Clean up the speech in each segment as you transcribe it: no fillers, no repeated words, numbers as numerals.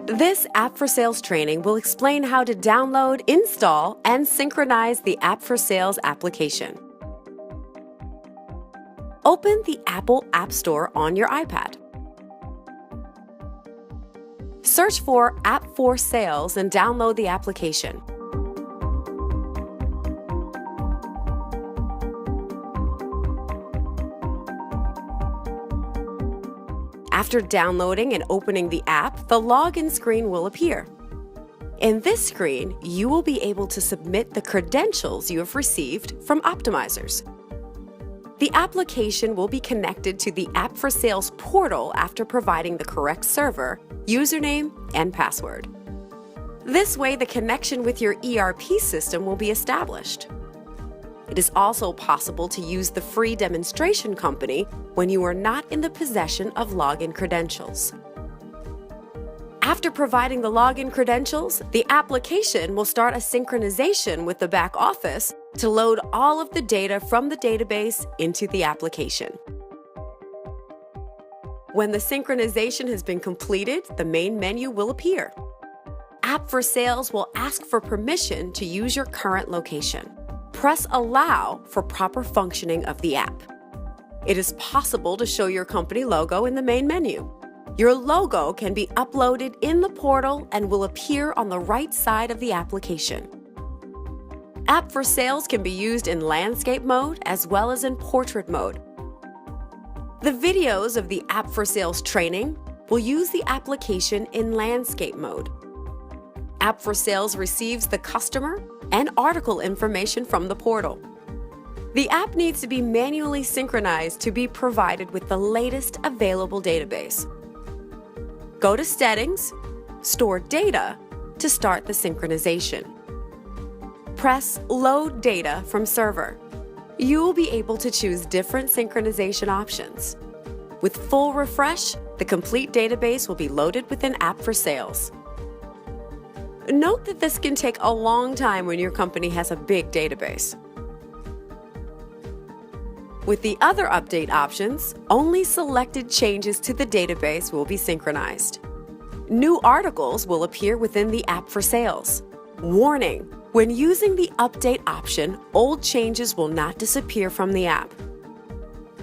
This App4Sales training will explain how to download, install, and synchronize the App4Sales application. Open the Apple App Store on your iPad. Search for App4Sales and download the application. After downloading and opening the app, the login screen will appear. In this screen, you will be able to submit the credentials you have received from optimizers. The application will be connected to the App4Sales portal after providing the correct server, username, and password. This way, the connection with your ERP system will be established. It is also possible to use the free demonstration company when you are not in the possession of login credentials. After providing the login credentials, the application will start a synchronization with the back office to load all of the data from the database into the application. When the synchronization has been completed, the main menu will appear. App4Sales will ask for permission to use your current location. Press Allow for proper functioning of the app. It is possible to show your company logo in the main menu. Your logo can be uploaded in the portal and will appear on the right side of the application. App4Sales can be used in landscape mode as well as in portrait mode. The videos of the App4Sales training will use the application in landscape mode. App4Sales receives the customer and article information from the portal. The app needs to be manually synchronized to be provided with the latest available database. Go to Settings, Store Data to start the synchronization. Press Load Data from Server. You will be able to choose different synchronization options. With full refresh, the complete database will be loaded within App4Sales. Note that this can take a long time when your company has a big database. With the other update options, only selected changes to the database will be synchronized. New articles will appear within the App4Sales. Warning: when using the update option, old changes will not disappear from the app.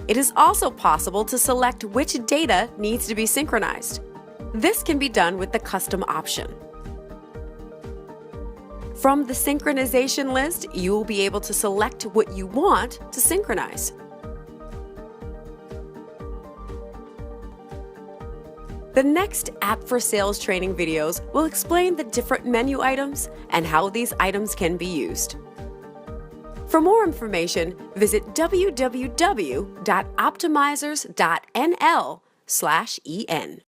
It is also possible to select which data needs to be synchronized. This can be done with the custom option. From the synchronization list, you will be able to select what you want to synchronize. The next App4Sales training videos will explain the different menu items and how these items can be used. For more information, visit www.optimizers.nl/en.